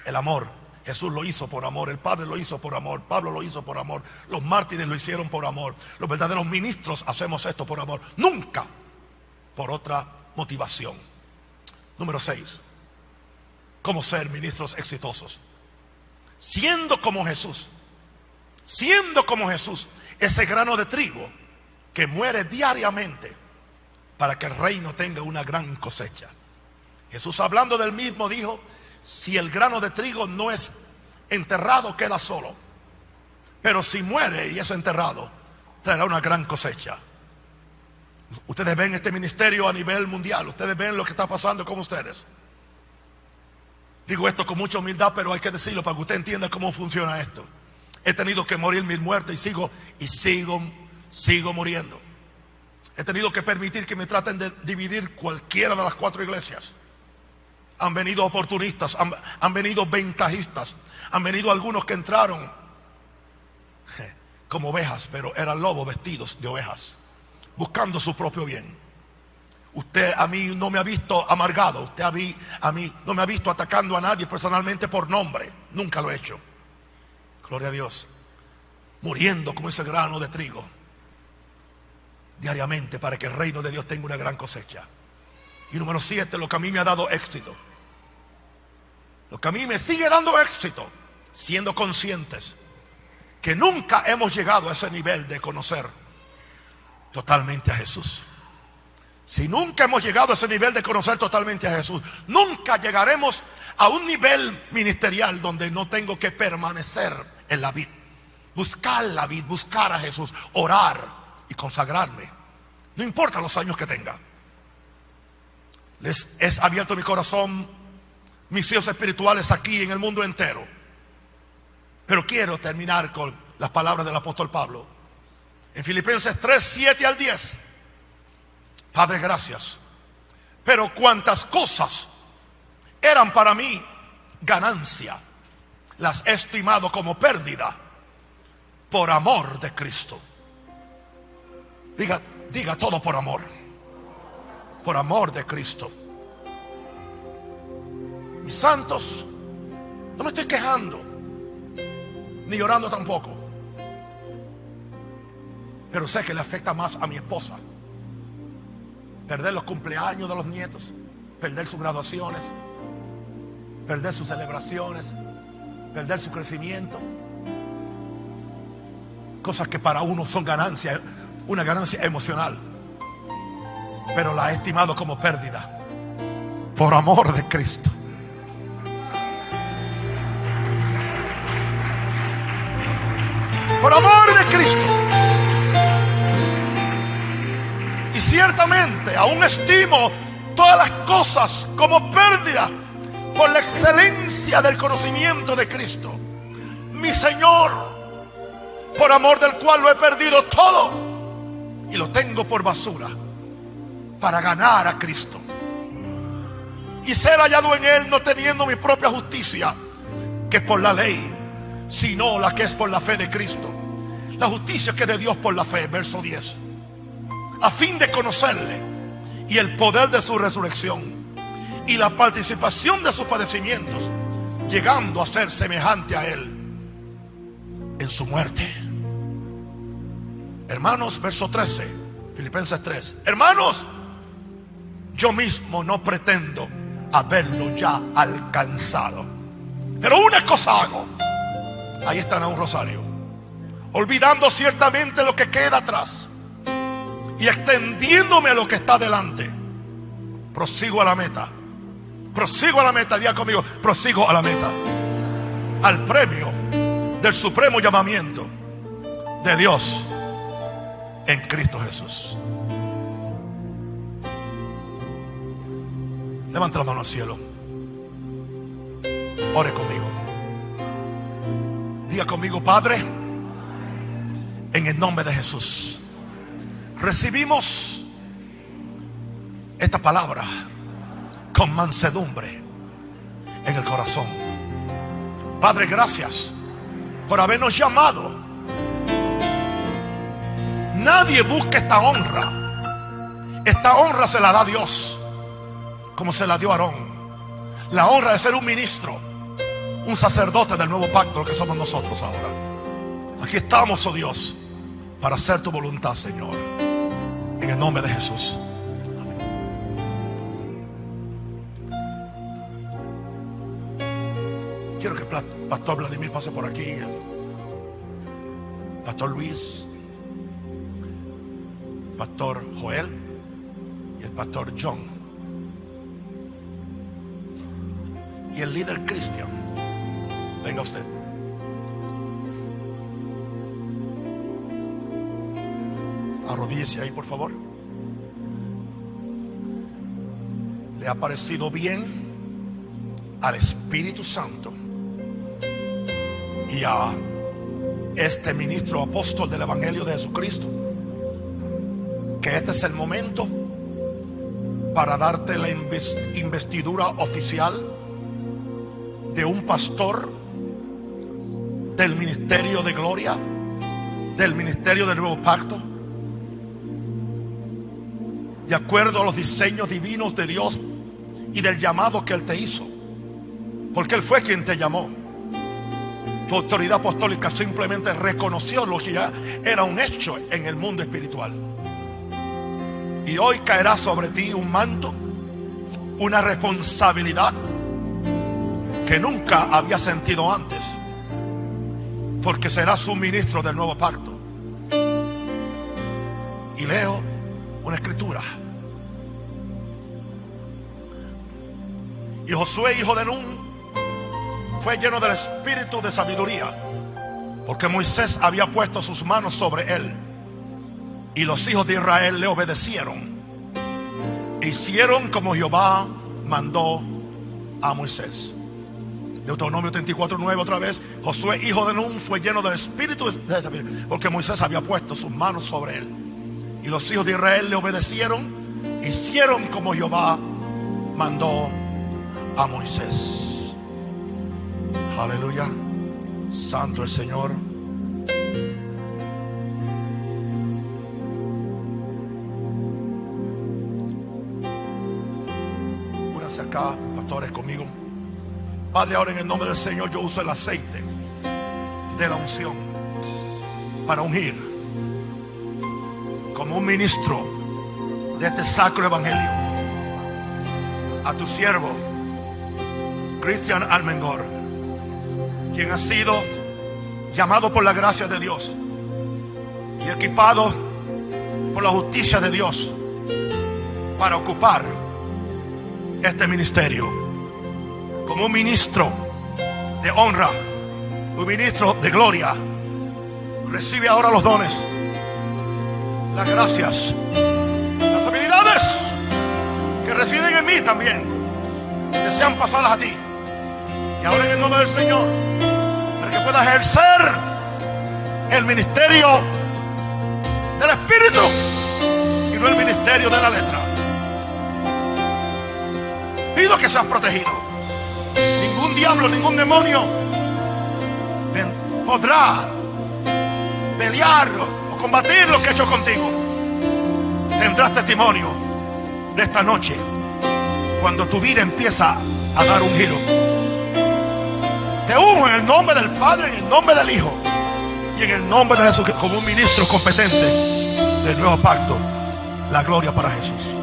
El amor, Jesús lo hizo por amor, el Padre lo hizo por amor, Pablo lo hizo por amor, los mártires lo hicieron por amor, los verdaderos ministros hacemos esto por amor, nunca por otra motivación. Número 6, cómo ser ministros exitosos, siendo como Jesús, ese grano de trigo que muere diariamente para que el reino tenga una gran cosecha. Jesús, hablando del mismo, dijo, si el grano de trigo no es enterrado, queda solo, pero si muere y es enterrado, traerá una gran cosecha. Ustedes ven este ministerio a nivel mundial, ustedes ven lo que está pasando con ustedes. Digo esto con mucha humildad, pero hay que decirlo para que usted entienda cómo funciona esto. He tenido que morir 1000 muertes y sigo muriendo. He tenido que permitir que me traten de dividir cualquiera de las 4 iglesias. Han venido oportunistas, han venido ventajistas, han venido algunos que entraron como ovejas, pero eran lobos vestidos de ovejas, buscando su propio bien. Usted a mí no me ha visto amargado, usted a mí no me ha visto atacando a nadie personalmente por nombre, nunca lo he hecho. Gloria a Dios. Muriendo como ese grano de trigo diariamente para que el reino de Dios tenga una gran cosecha. Y número 7, lo que a mí me ha dado éxito Lo que a mí me sigue dando éxito, siendo conscientes que nunca hemos llegado a ese nivel de conocer totalmente a Jesús. Si nunca hemos llegado a ese nivel de conocer totalmente a Jesús, nunca llegaremos a un nivel ministerial donde no tengo que permanecer en la vid, buscar la vid, buscar a Jesús, orar y consagrarme. No importa los años que tenga. Les he abierto mi corazón, mis hijos espirituales aquí en el mundo entero. Pero quiero terminar con las palabras del apóstol Pablo en Filipenses 3, 7 al 10. Padre, gracias. Pero cuantas cosas eran para mí ganancia, las he estimado como pérdida por amor de Cristo. Diga todo por amor. Por amor de Cristo. Mis santos, no me estoy quejando, ni llorando tampoco. Pero sé que le afecta más a mi esposa. Perder los cumpleaños de los nietos, perder sus graduaciones, perder sus celebraciones, perder su crecimiento. Cosas que para uno son ganancias, una ganancia emocional. Pero la he estimado como pérdida por amor de Cristo. Por amor de Cristo. Y ciertamente aún estimo todas las cosas como pérdida por la excelencia del conocimiento de Cristo, mi Señor, por amor del cual lo he perdido todo y lo tengo por basura para ganar a Cristo y ser hallado en Él, no teniendo mi propia justicia que es por la ley, sino la que es por la fe de Cristo, la justicia que es de Dios por la fe. Verso 10. A fin de conocerle y el poder de su resurrección y la participación de sus padecimientos, llegando a ser semejante a Él en su muerte. Hermanos, verso 13, Filipenses 3. Hermanos, yo mismo no pretendo haberlo ya alcanzado, pero una cosa hago. Ahí está en un rosario. Olvidando ciertamente lo que queda atrás y extendiéndome a lo que está delante, prosigo a la meta. Prosigo a la meta, diga conmigo, prosigo a la meta, al premio del supremo llamamiento de Dios en Cristo Jesús. Levanta la mano al cielo. Ore conmigo. Diga conmigo: Padre, en el nombre de Jesús, recibimos esta palabra con mansedumbre en el corazón. Padre, gracias por habernos llamado. Nadie busca esta honra. Esta honra se la da Dios, como se la dio a Aarón. La honra de ser un ministro, un sacerdote del nuevo pacto, lo que somos nosotros ahora. Aquí estamos, oh Dios, para hacer tu voluntad, Señor, en el nombre de Jesús. Quiero que el pastor Vladimir pase por aquí, el pastor Luis, el pastor Joel y el pastor John y el líder Cristian. Venga usted. Arrodíllese ahí, por favor. ¿Le ha parecido bien al Espíritu Santo y a este ministro apóstol del Evangelio de Jesucristo que este es el momento para darte la investidura oficial de un pastor del ministerio de gloria, del ministerio del nuevo pacto, de acuerdo a los diseños divinos de Dios y del llamado que Él te hizo? Porque Él fue quien te llamó. Tu autoridad apostólica simplemente reconoció lo que ya era un hecho en el mundo espiritual. Y hoy caerá sobre ti un manto, una responsabilidad que nunca había sentido antes, porque será su ministro del nuevo pacto. Y leo una escritura. Y Josué, hijo de Nun, fue lleno del espíritu de sabiduría, porque Moisés había puesto sus manos sobre él. Y los hijos de Israel le obedecieron. Hicieron como Jehová mandó a Moisés. Deuteronomio 34:9 otra vez. Josué, hijo de Nun, fue lleno del espíritu de sabiduría, porque Moisés había puesto sus manos sobre él. Y los hijos de Israel le obedecieron. Hicieron como Jehová mandó a Moisés. Aleluya. Santo el Señor. Únanse acá, pastores, conmigo. Padre, ahora en el nombre del Señor yo uso el aceite de la unción para ungir como un ministro de este sacro evangelio a tu siervo Cristian Almengor, quien ha sido llamado por la gracia de Dios y equipado por la justicia de Dios para ocupar este ministerio como un ministro de honra, un ministro de gloria. Recibe ahora los dones, las gracias, las habilidades que residen en mí también, que sean pasadas a ti. Y ahora en el nombre del Señor, para que pueda ejercer el ministerio del Espíritu y no el ministerio de la letra. Pido que seas protegido. Ningún diablo, ningún demonio podrá pelear o combatir lo que he hecho contigo. Tendrás testimonio de esta noche cuando tu vida empieza a dar un giro. Te unjo en el nombre del Padre, en el nombre del Hijo y en el nombre de Jesús como un ministro competente del nuevo pacto. La gloria para Jesús.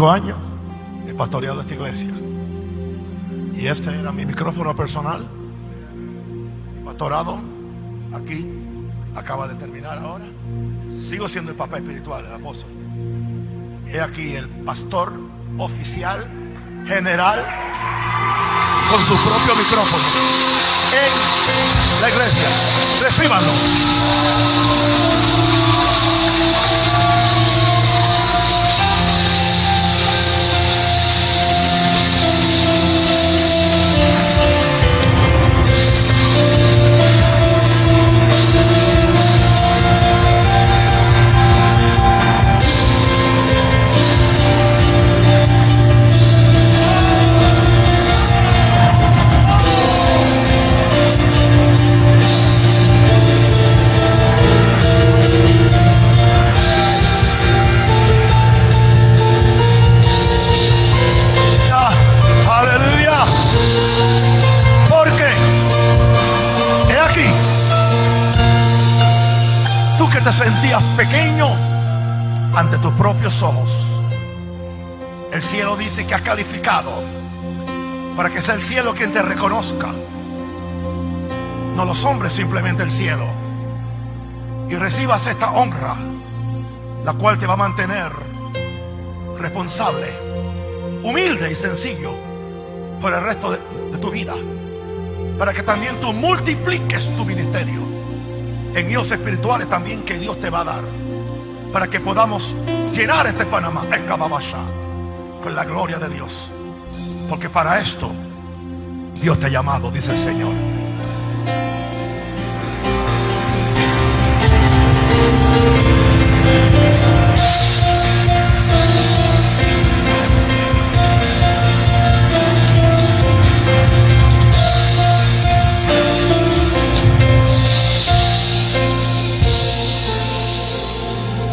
Años he pastoreado esta iglesia y este era mi micrófono personal. Mi pastorado aquí acaba de terminar ahora. Sigo siendo el papá espiritual, el apóstol. He aquí el pastor oficial general con su propio micrófono en la iglesia. Recíbanlo. te sentías pequeño ante tus propios ojos, el cielo dice que has calificado para que sea el cielo quien te reconozca, no los hombres, simplemente el cielo, y recibas esta honra, la cual te va a mantener responsable, humilde y sencillo por el resto de tu vida, para que también tú multipliques tu ministerio en guíos espirituales también que Dios te va a dar, para que podamos llenar este Panamá en Cababasha con la gloria de Dios, porque para esto Dios te ha llamado, dice el Señor.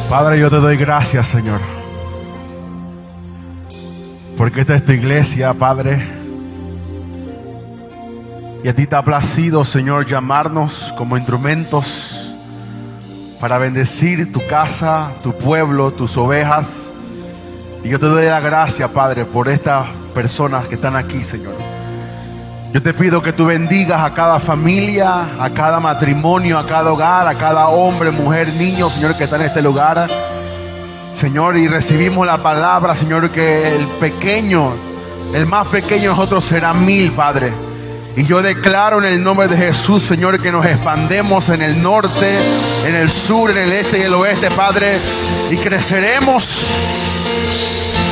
Padre, yo te doy gracias, Señor, porque esta es tu iglesia, Padre, y a ti te ha placido, Señor, llamarnos como instrumentos para bendecir tu casa, tu pueblo, tus ovejas. Y yo te doy la gracia, Padre, por estas personas que están aquí, Señor. Yo te pido que tú bendigas a cada familia, a cada matrimonio, a cada hogar, a cada hombre, mujer, niño, Señor, que está en este lugar. Señor, y recibimos la palabra, Señor, que el más pequeño de nosotros será 1000, Padre. Y yo declaro en el nombre de Jesús, Señor, que nos expandemos en el norte, en el sur, en el este y el oeste, Padre, y creceremos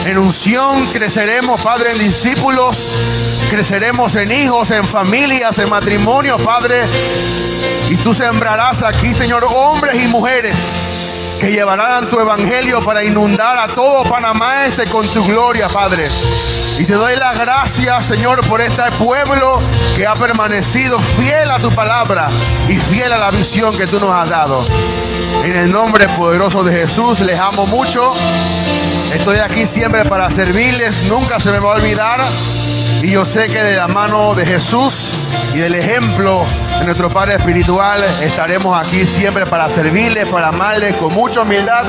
en unción, creceremos, Padre, en discípulos, creceremos en hijos, en familias, en matrimonios, Padre. Y tú sembrarás aquí, Señor, hombres y mujeres que llevarán tu evangelio para inundar a todo Panamá Este con tu gloria, Padre. Y te doy las gracias, Señor, por este pueblo que ha permanecido fiel a tu palabra y fiel a la visión que tú nos has dado. En el nombre poderoso de Jesús, les amo mucho. Estoy aquí siempre para servirles, nunca se me va a olvidar. Y yo sé que de la mano de Jesús y del ejemplo de nuestro Padre Espiritual estaremos aquí siempre para servirles, para amarles con mucha humildad,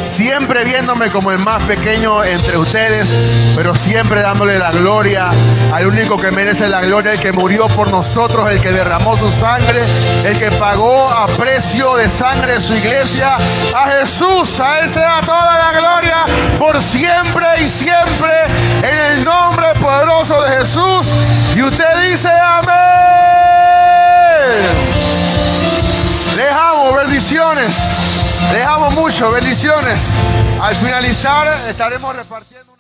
siempre viéndome como el más pequeño entre ustedes, pero siempre dándole la gloria al único que merece la gloria, el que murió por nosotros, el que derramó su sangre, el que pagó a precio de sangre su iglesia. A Jesús, a Él sea toda la gloria por siempre y siempre, en el nombre poderoso de Jesús. Y usted dice amén. Les amo, bendiciones. Les amo mucho, bendiciones. Al finalizar estaremos repartiendo